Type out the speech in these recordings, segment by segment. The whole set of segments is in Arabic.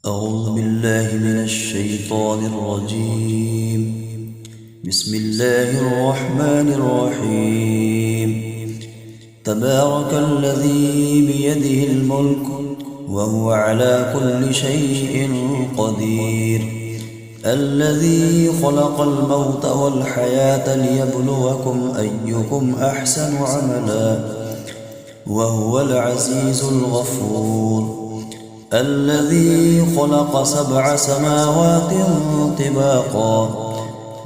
أعوذ بالله من الشيطان الرجيم. بسم الله الرحمن الرحيم. تبارك الذي بيده الملك وهو على كل شيء قدير، الذي خلق الموت والحياة ليبلوكم أيكم أحسن عملا وهو العزيز الغفور، الذي خلق 7 سماوات طباقا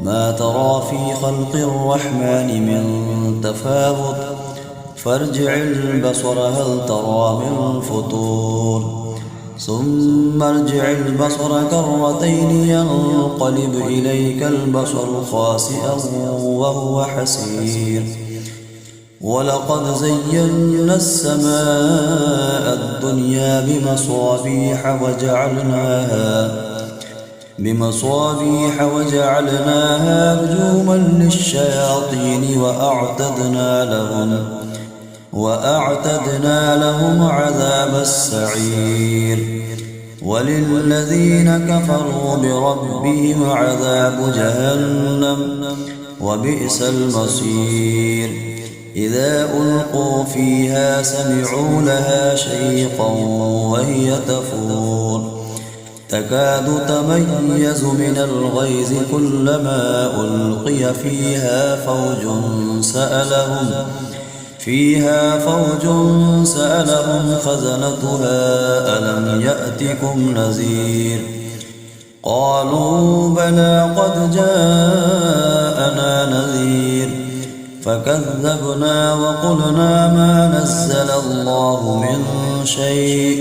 ما ترى في خلق الرحمن من تفاوت فارجع البصر هل ترى من فطور، ثم ارجع البصر كرتين ينقلب إليك البصر خاسئا وهو حسير، ولقد زينا السماء الدنيا بمصابيح وجعلناها رجوما للشياطين وأعتدنا لهم عذاب السعير، وللذين كفروا بربهم عذاب جهنم وبئس المصير. إذا ألقوا فيها سمعوا لها شيقا وهي تفور تكاد تميز من الغيظ كلما ألقي فيها فوج سألهم خزنتها ألم يأتكم نذير، قالوا بلى قد جاءنا نذير فكذبنا وقلنا ما نزل الله من شيء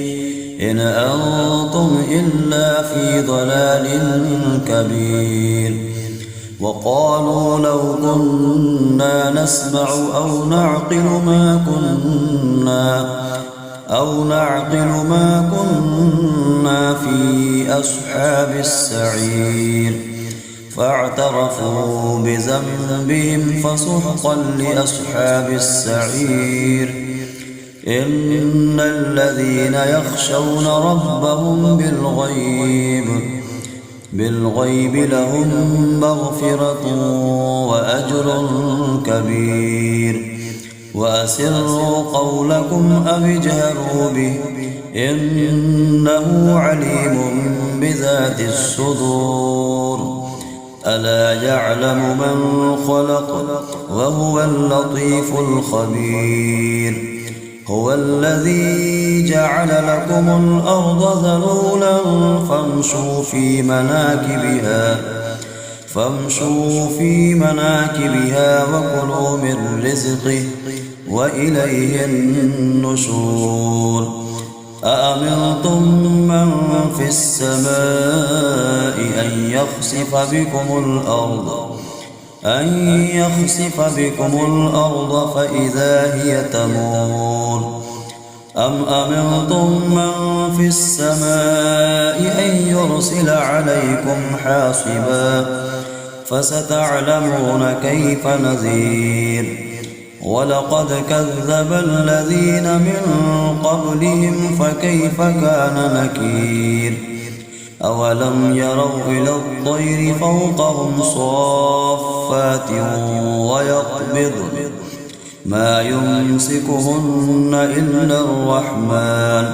إن أنتم إلا في ضلال كبير، وقالوا لو كنا نسمع أو نعقل ما كنا في أصحاب السعير، فاعترفوا بذنبهم فسحقا لأصحاب السعير. إن الذين يخشون ربهم بالغيب لهم مغفرة وأجر كبير، وأسروا قولكم أو اجهروا به إنه عليم بذات الصدور، ألا يعلم من خلق وهو اللطيف الخبير. هو الذي جعل لكم الأرض ذلولا فامشوا في مناكبها وكلوا من رزقه وإليه النشور. أأمنتم من في السماء أن يخسف بكم الأرض فإذا هي تمور، أم أمنتم من في السماء أن يرسل عليكم حاصبا فستعلمون كيف نذير. ولقد كذب الذين من قبلهم فكيف كان نكير. أولم يروا إلى الطير فوقهم صافات ويقبضن ما يمسكهن إلا الرحمن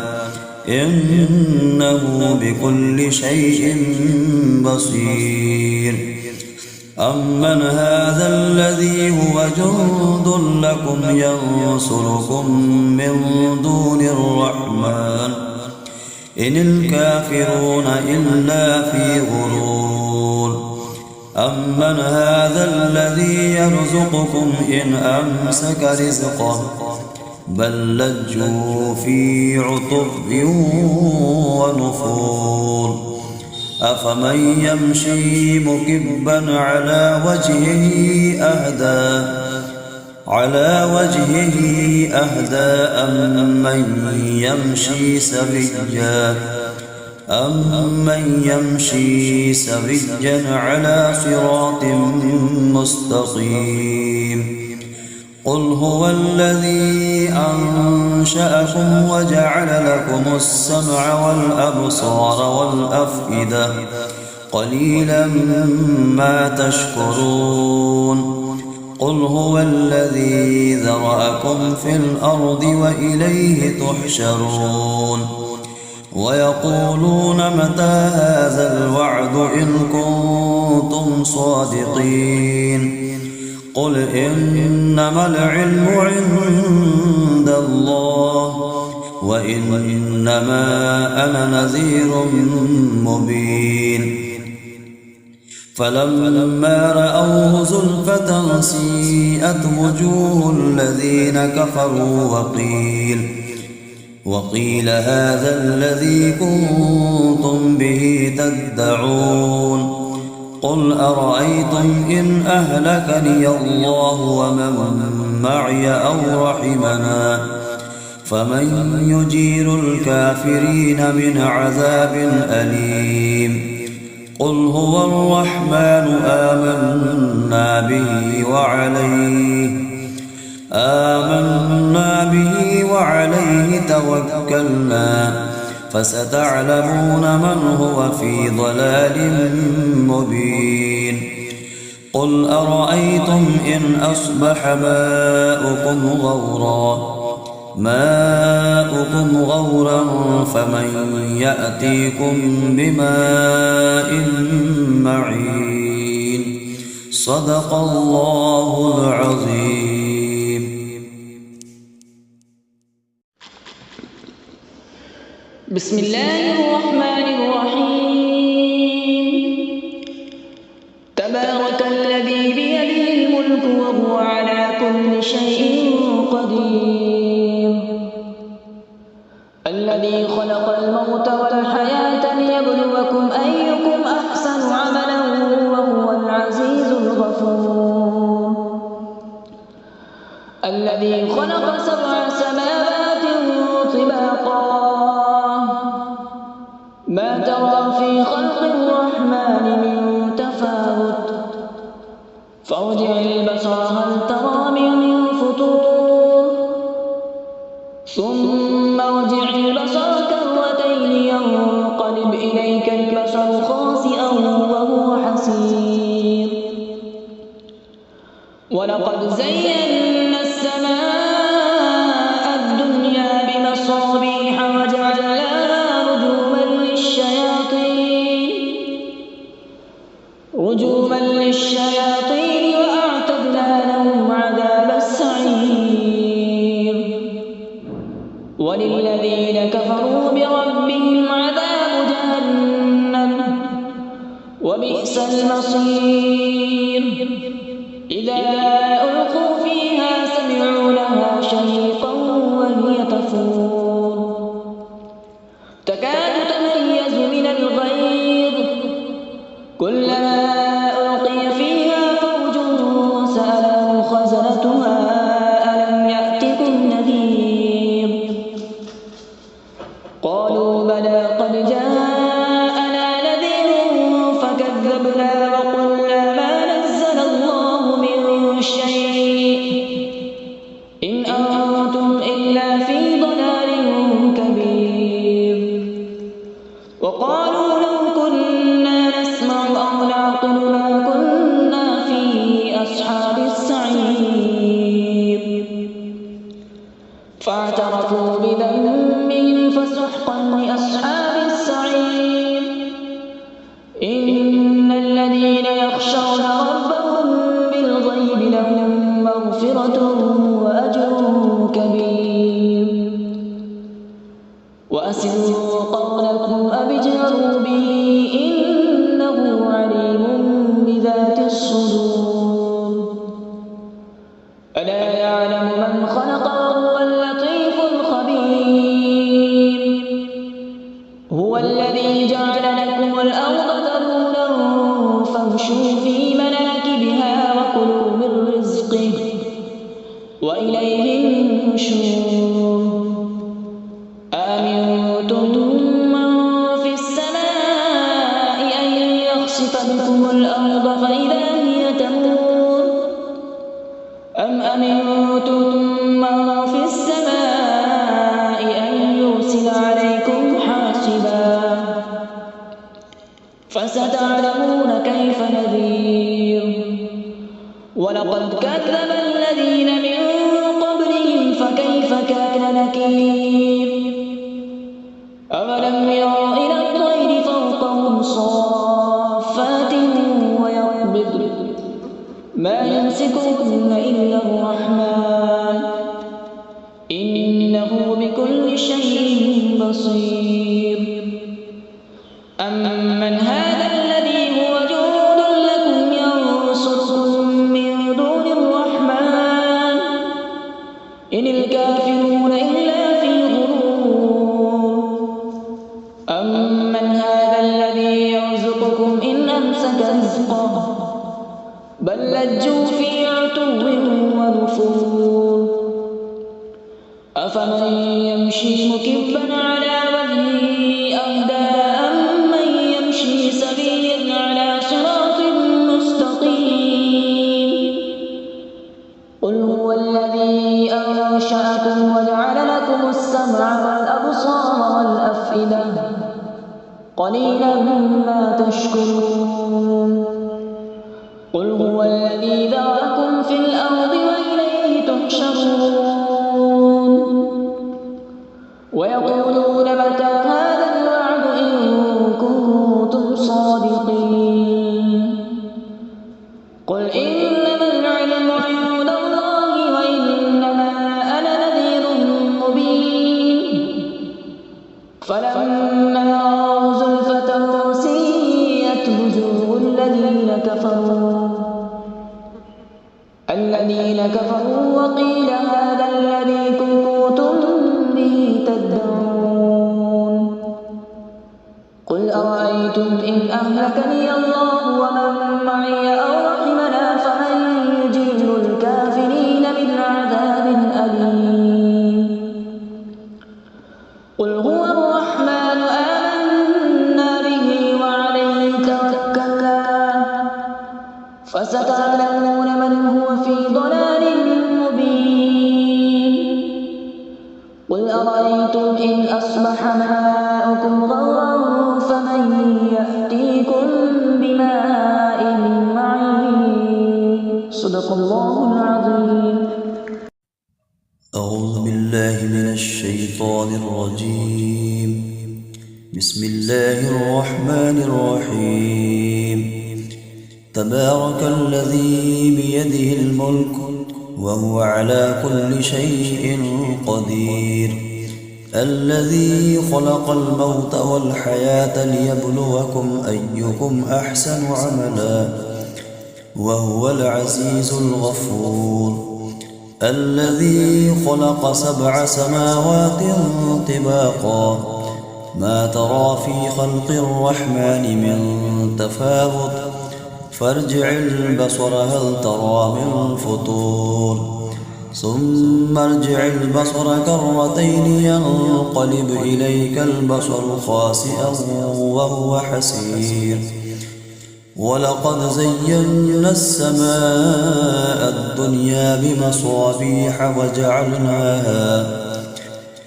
إنه بكل شيء بصير. أمن هذا الذي هو جند لكم ينصركم من دون الرحمن إن الكافرون إلا في غرور. أمن هذا الذي يرزقكم إن أمسك رزقه بل لجوا في عتب ونفور. أفمن يمشي مكبا على وجهه أهدى أمن يمشي سويا على صراط مستقيم. قل هو الذي أنشأكم وجعل لكم السمع والأبصار والأفئدة قليلا ما تشكرون قل هو الذي ذرأكم في الأرض وإليه تحشرون ويقولون متى هذا الوعد إن كنتم صادقين قل إنما العلم عند الله وإنما أنا نذير مبين فلما رأوه زلفة سيئت وجوه الذين كفروا وقيل هذا الذي كنتم به تدعون قل أرأيتم إن أهلكني الله ومن معي أو رحمنا فمن يجير الكافرين من عذاب أليم قل هو الرحمن آمنا به وعليه توكلنا فستعلمون من هو في ضلال مبين قل أرأيتم إن أصبح ماؤكم غورا فمن يأتيكم بماء معين صدق الله العظيم. بسم الله الرحمن الرحيم. تبارك الذي بيده الملك وهو على كل شيء قدير الذي خلق الموت والحياة ليبلوكم أيكم أحسن عملا وهو العزيز الغفور الذي خلق 7 سماوات طباقا ما ترى في خلق الرحمن من تفاوت فارجع البصر هل ترى من فطور ثم ارجع البصر كرتين ينقلب إليك البصر خاسئا وهو حسير ولقد زينا السماء الدنيا بمصابيح وجعلناها رجوما للشياطين وأعتدنا لهم عذاب السعير وللذين كفروا بربهم عذاب جهنم وبئس المصير إذا ألقوا فيها سمعوا لها شهيقا وهي تفور تكاد تميز من الغيظ كلما ألقي فيها فوج سألهم خزنتها ألم يأتكم نذير قالوا بلى قد جاءنا نذير فكذبنا وقلنا ما نزل الله من شيء إن أنتم إلا في ضلال كبير وقالوا لو كنا نسمع أو نعقل ما كنا في أصحاب السعير فاعترفوا بذنبهم فسحقا لأصحاب السعير إن الذين يخشون ربهم بالغيب لهم مغفرة وأجر كبير وأسروا قولكم أو اجهروا به إنه عليم بذات الصدور ألا يعلم من خلق وهو اللطيف الخبير هو الذي جعل لكم الأرض ذلولا فامشوا في مناكبها وكلوا من رزقه وإليه النشور أأمنتم من في السماء أن يخسف بكم الأرض فإذا هي تمور أم أمنتم فستعلمون كيف نذير. ولقد كذب الذين من قبلهم فكيف كان نكير. أولم يروا إلى الطير فوقهم صافات ويقبضن ما يمسكهن إلا الرحمن إنه بكل شيء بصير. أمن هذا الذي هو جند لكم ينصركم من دون الرحمن إن الكافرون إلا في غرور. أمن هذا الذي يرزقكم إن أمسك رزقه بل لجوا في عتو ونفور. أفمن يمشي مكبا على وجهه أهدى أمن يمشي سويا على صراط مستقيم. قل هو الذي أنشأكم وجعل لكم السمع والأبصار والأفئدة قليلا ما تشكرون. قل هو الذي ذرأكم في الأرض وإليه تحشرون. ويقولون متى هذا الوعد إن كنتم صادقين. قل إنما العلم عند الله وإنما أنا نذير مبين. فلما رأوا زلفة سيئت وجوه الذين كفروا وقيل هذا الذي كنتم به تدعون. قل أرأيتم إن أهلكني الله ومن معي أو رحمنا فمن يجير الكافرين من عذاب أليم. قل هو الرحمن آمنا به وعليه توكلنا فستعلمون من هو في ضلال مبين. قل أرأيتم إن أصبح ماؤكم غورا فمن يأتيكم بماء معين. صدق الله العظيم. أعوذ بالله من الشيطان الرجيم. بسم الله الرحمن الرحيم. تبارك الذي بيده الملك وهو على كل شيء قدير. الذي خلق الموت والحياة ليبلوكم أيكم أحسن عملا وهو العزيز الغفور. الذي خلق 7 سماوات طباقا ما ترى في خلق الرحمن من تفاوت فارجع البصر هل ترى من فطور ثم ارجع البصر كرتين ينقلب إليك البصر خاسئا وهو حسير. ولقد زينا السماء الدنيا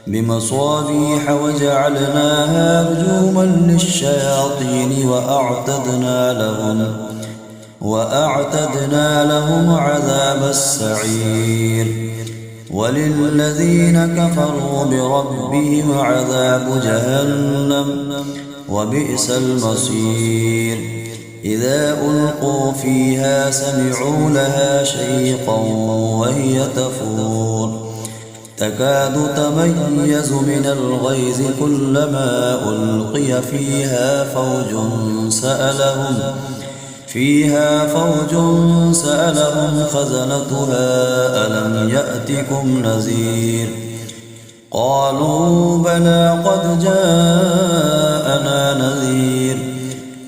بمصابيح وجعلناها رجوما للشياطين وأعتدنا لهم عذاب السعير. وللذين كفروا بربهم عذاب جهنم وبئس المصير. إذا ألقوا فيها سمعوا لها شيقا وهي تفور تكاد تميز من الغيظ كلما ألقي فيها فوج سألهم خزنتها ألم يأتكم نذير. قالوا بلى قد جاءنا نذير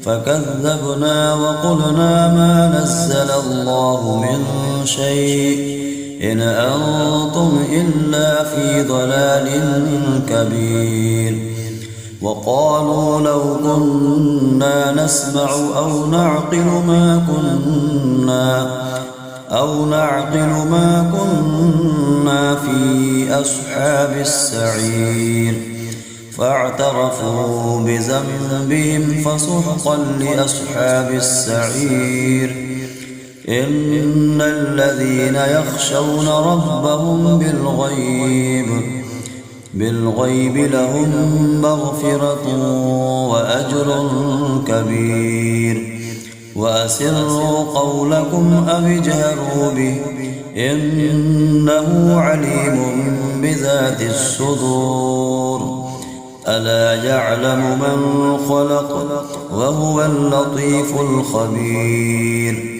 فكذبنا وقلنا ما نزل الله من شيء إن أنتم إلا في ضلال كبير. وقالوا لو كنا نسمع أو نعقل ما كنا في أصحاب السعير. فاعترفوا بذنبهم فسحقا لأصحاب السعير. إن الذين يخشون ربهم بالغيب لهم مغفرة وأجر كبير. وأسروا قولكم أو اجهروا به إنه عليم بذات الصدور. ألا يعلم من خلق وهو اللطيف الخبير.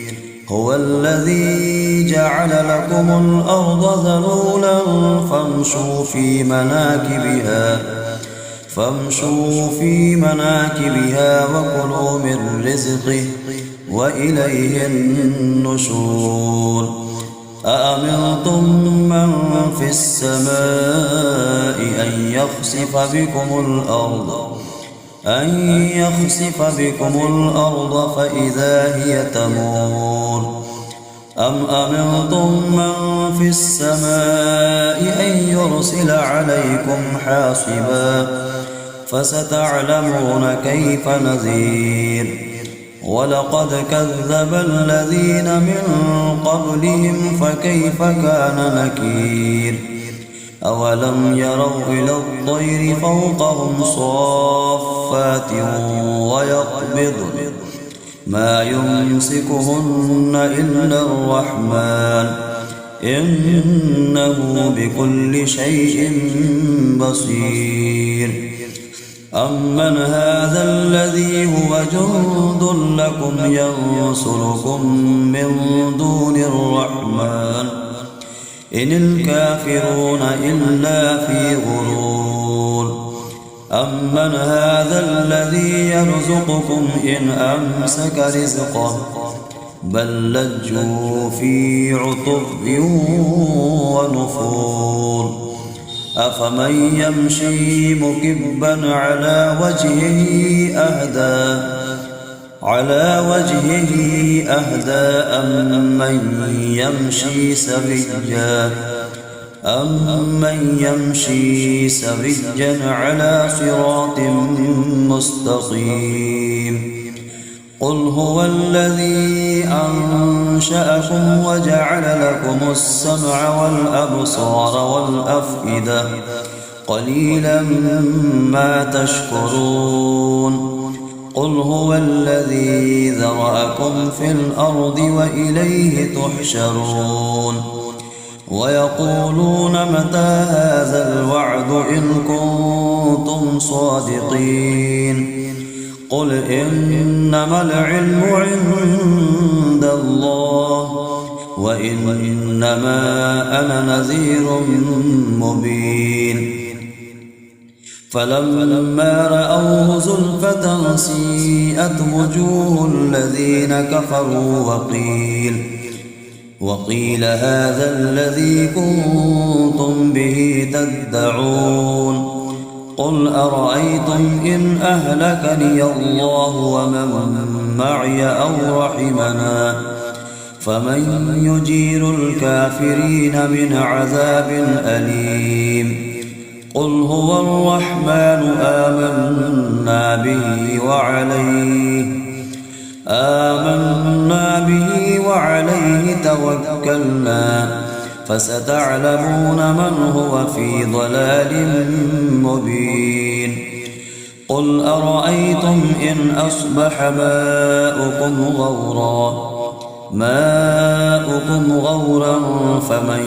هو الذي جعل لكم الأرض ذلولا فامشوا في مناكبها وكلوا من رزقه وإليه النشور. أأمنتم من في السماء أن يخسف بكم الأرض فإذا هي تمور. أم أمنتم من في السماء أن يرسل عليكم حاصبا فستعلمون كيف نذير. ولقد كذب الذين من قبلهم فكيف كان نكير. أولم يروا إلى الطير فوقهم صافات ويقبضن ما يمسكهن إلا الرحمن إنه بكل شيء بصير. أمن هذا الذي هو جند لكم ينصركم من دون الرحمن إن الكافرون إلا في غرور. أمن هذا الذي يرزقكم إن أمسك رزقه بل لجوا في عتب ونفور. أفمن يمشي مكبا على وجهه أهدى أمن يمشي سويا على صراط مستقيم. قل هو الذي أنشأكم وجعل لكم السمع والأبصار والأفئدة قليلا ما تشكرون. قل هو الذي ذرأكم في الأرض وإليه تحشرون. ويقولون متى هذا الوعد إن كنتم صادقين. قل إنما العلم عند الله وإنما أنا نذير مبين. فلما رأوه زلفة سيئت وجوه الذين كفروا وقيل هذا الذي كنتم به تدعون. قل أرأيتم إن أهلكني الله ومن معي أو رحمنا فمن يجير الكافرين من عذاب أليم. قل هو الرحمن آمنا به وعليه توكلنا فستعلمون من هو في ضلال مبين. قل أرأيتم إن أصبح ماؤكم غورا فمن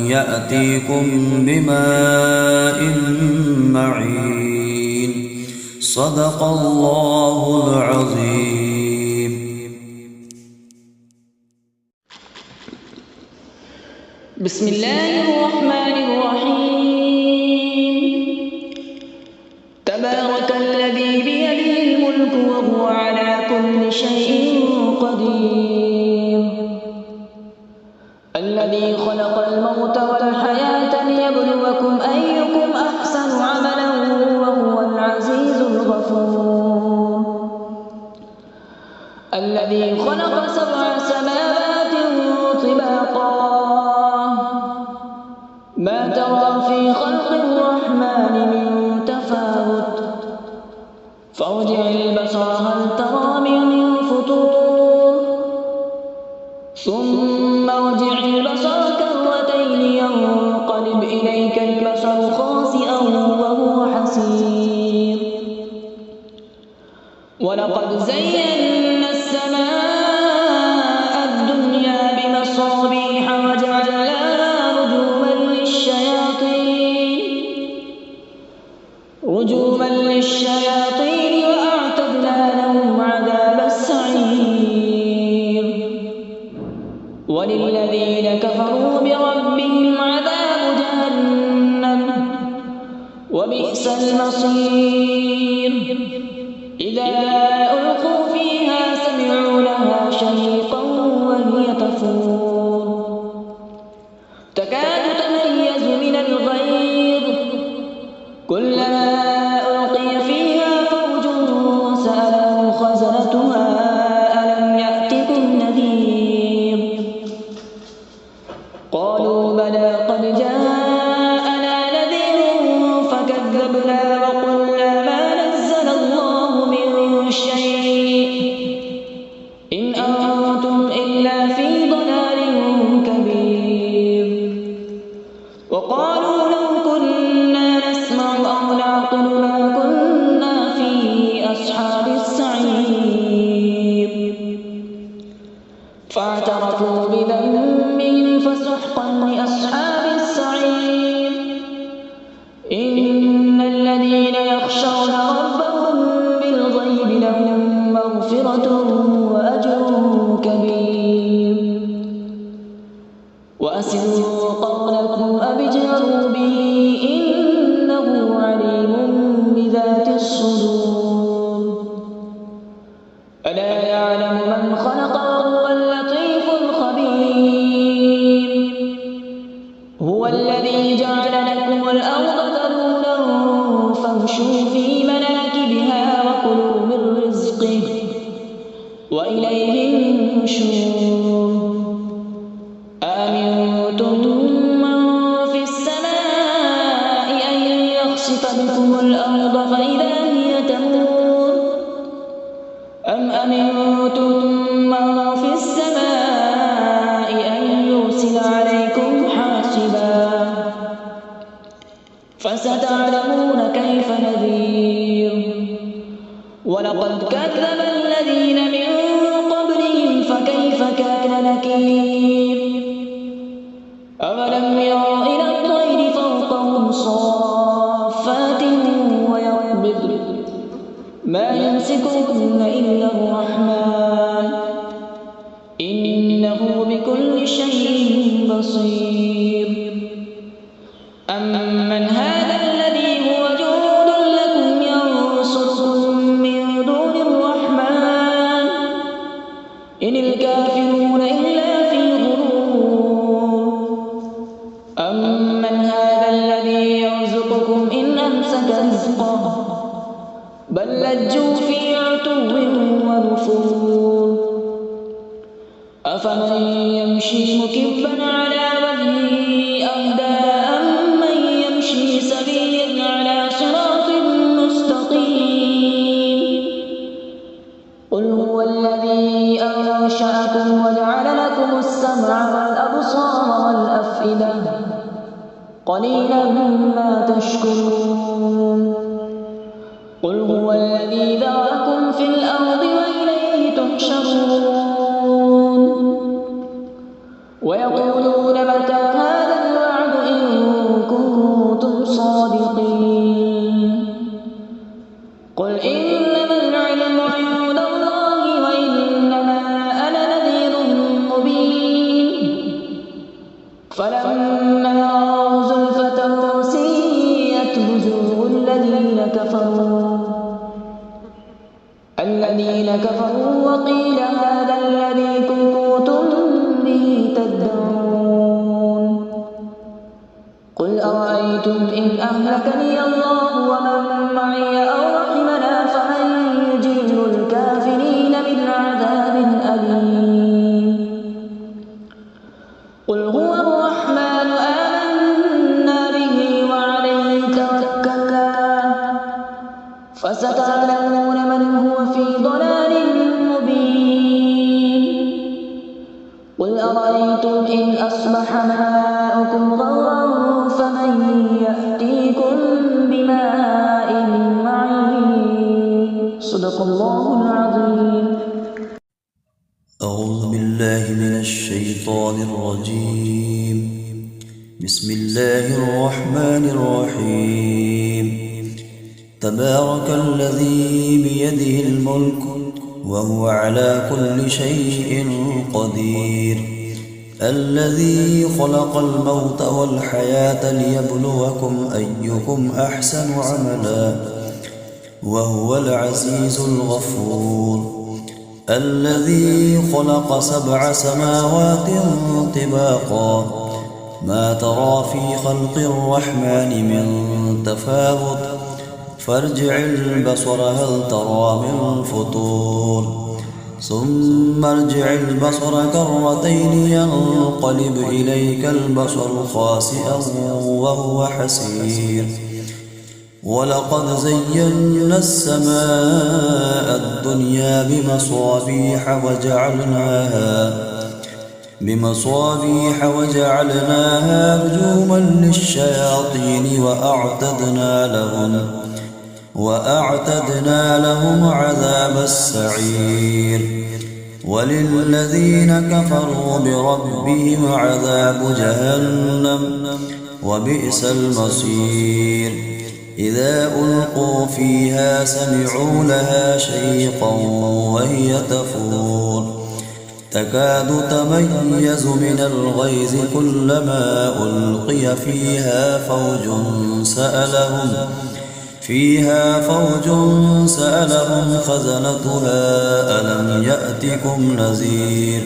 يأتيكم بماء معين. صدق الله العظيم. بسم الله الرحمن الرحيم. تبارك الذي بيده الملك وهو على كل شيء قدير. الذي خلق الموت والحياة ليبلوكم أيكم أحسن عملا وهو العزيز الغفور. الذي خلق 7 سماوات طباقا ما ترى في خلق الرحمن من تفاوت فارجع البصر هل ترى من فطور ثم ارجع البصر كرتين ينقلب إليك البصر خاسئا وهو حسير ولقد زينا السماء الدنيا بمصابيح وجعلناها رجوما للشياطين وأعتدنا لهم عذاب السعير وللذين كفروا بربهم عذاب جهنم وبئس المصير إذا ألقوا فيها سمعوا لها شهيقا وهي تفور تكاد تميز من الغيظ كلما ألقي فيها فوج سألهم خزنتها ألم يأتكم نذير قالوا بلى قد جاءنا نذير فكذبنا وقلنا ما نزل الله من شيء إن أنتم إلا في ضلال كبير وقالوا لو كنا نسمع أو نعقل ما كنا في أصحاب السعير فاعترفوا بذنبهم فسحقا لأصحاب السعير إن الذين يخشون ربهم بالغيب لهم مغفرة وأجر كبير وأسروا قولكم أو اجهروا به إنه عليم بذات الصدور ألا يعلم من خلق وهو اللطيف الخبير هو الذي جعل لكم الأرض ذلولا فامشوا في مناكبها وكلوا من رزقه وإليه النشور أأمنتم من في السماء أن يخسف بكم الأرض فإذا هي تمور أم أمنتم من في السماء أن يرسل عليكم حاصبا فستعلمون كيف نذير ولقد كذب الذين من قبلهم فكيف كان نكير أولم يروا إلى الطير فوقهم صافات ويقبضن ما يمسكهن إلا الرحمن إنه بكل شيء بصير أمن هذا الذي هو جند لكم ينصركم من دون الرحمن إن الكافرون إلا في غرور أمن هذا الذي يرزقكم إن أمسك رزقه بل لجوا في عتو ونفور أفمن يمشي مكبا على وجهه أهدى أمن يمشي سويا على صراط مستقيم قل هو الذي أنشأكم وجعل لكم السمع والأبصار والأفئدة قليلا ما تشكرون قل هو الذي ذرأكم في الأرض وإليه تحشرون ويقولون متى هذا الوعد إن كنتم صادقين قل إنما العلم عند الله وإنما أنا نذير مبين فلما رأوا زلفة سيئت وجوه الذين كفروا وقيل هذا الذي كنتم به تدعون قل أرأيتم إن أهلكني الله ومن معي أو رحمنا فمن يجير الكافرين من عذاب أليم قل هو الرحمن آمنا به وعليه توكلنا فستعلمون أرأيتم إن أصبح ماؤكم غورا فمن يأتيكم بماء معين. صدق الله العظيم. أعوذ بالله من الشيطان الرجيم. بسم الله الرحمن الرحيم. تبارك الذي بيده الملك وهو على كل شيء قدير، الذي خلق الموت والحياة ليبلوكم أيكم أحسن عملا وهو العزيز الغفور، الذي خلق 7 سماوات طباقا ما ترى في خلق الرحمن من تفاوت فارجع البصر هل ترى من فطور، ثم ارجع البصر كرتين ينقلب إليك البصر خاسئا وهو حسير، ولقد زينا السماء الدنيا بمصابيح وجعلناها رجوما للشياطين وأعتدنا لهم عذاب السعير، وللذين كفروا بربهم عذاب جهنم وبئس المصير، إذا ألقوا فيها سمعوا لها شيقا وهي تفور تكاد تميز من الغيظ كلما ألقي فيها فوج سألهم خزنتها ألم يأتكم نذير،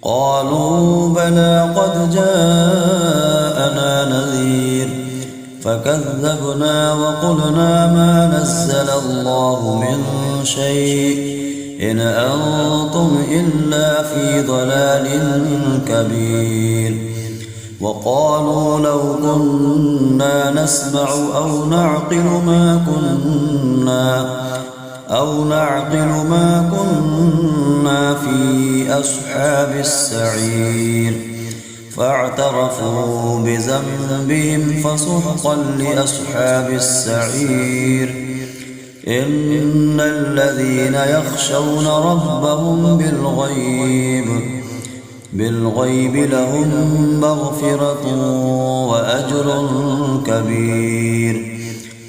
قالوا بلى قد جاءنا نذير فكذبنا وقلنا ما نزل الله من شيء إن أنتم إلا في ضلال كبير، وقالوا لو كنا نسمع أو نعقل ما كنا في أصحاب السعير، فاعترفوا بذنبهم فسحقا لأصحاب السعير، إن الذين يخشون ربهم بالغيب لهم مغفرة وأجر كبير،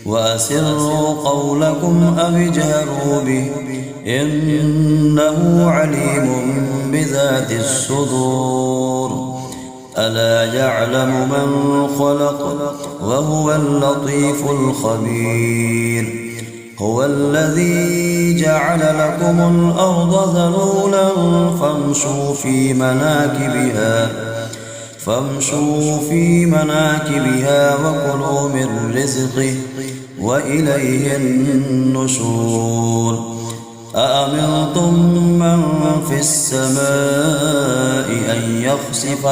وأسروا قولكم أو اجهروا به إنه عليم بذات الصدور، ألا يعلم من خلق وهو اللطيف الخبير، هو الذي جعل لكم الأرض ذلولا فامشوا في مناكبها وكلوا من رزقه وإليه النشور، أأمنتم من في السماء أن يخسف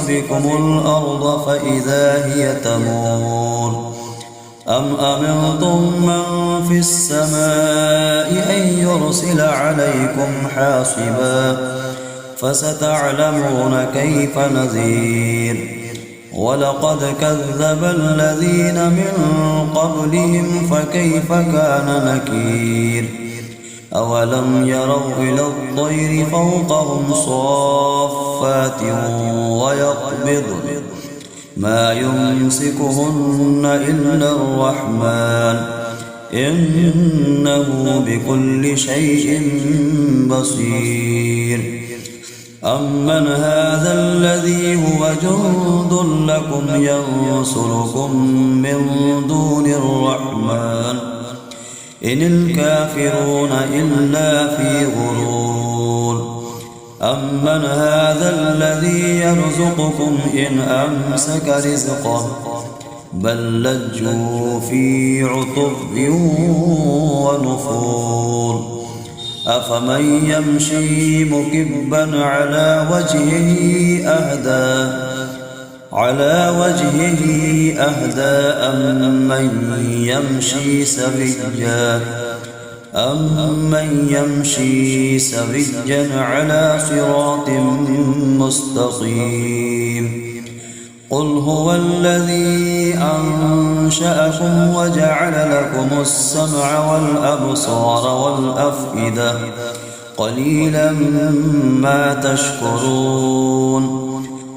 بكم الأرض فإذا هي تمور، أم أمنتم من في السماء أن يرسل عليكم حاصبا فستعلمون كيف نذير، ولقد كذب الذين من قبلهم فكيف كان نكير، أولم يروا إلى الطير فوقهم صافات ويقبضن ما يمسكهن إلا الرحمن إنه بكل شيء بصير، أمن هذا الذي هو جند لكم ينصركم من دون الرحمن إن الكافرون إلا في غرور، أمن هذا الذي يرزقكم إن أمسك رزقه بل لجوا في عتب ونفور، أفمن يمشي مكبا على وجهه أهدى أم من يمشي سويا أمن يمشي سويا على صراط مستقيم قل هو الذي أنشأكم وجعل لكم السمع والأبصار والأفئدة قليلا ما تشكرون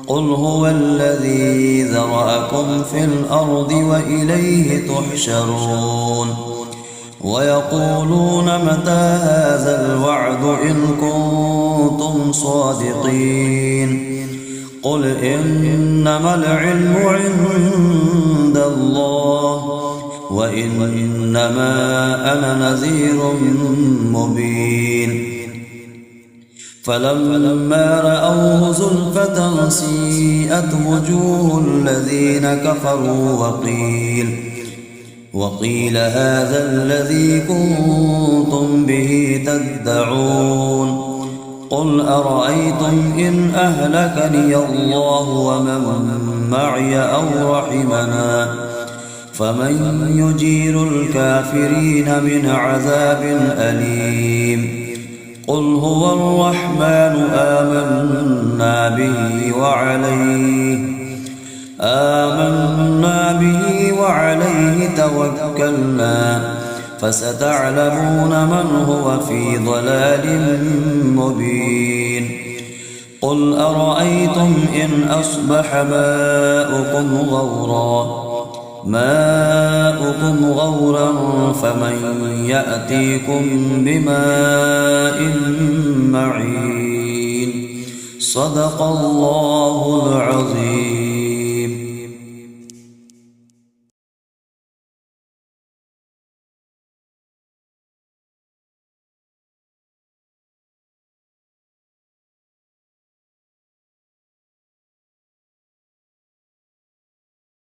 قل هو الذي ذرأكم في الأرض وإليه تحشرون ويقولون متى هذا الوعد إن كنتم صادقين قل إنما العلم عند الله وإنما أنا نذير مبين فلما رأوه زلفة سيئت وجوه الذين كفروا وقيل هذا الذي كنتم به تدعون قل أرأيتم إن أهلكني الله ومن معي أو رحمنا فمن يجير الكافرين من عذاب أليم قل هو الرحمن آمنا به وعليه توكلنا فستعلمون من هو في ضلال مبين قل أرأيتم إن أصبح ماؤكم غورا فمن يأتيكم بماء معين صدق الله العظيم.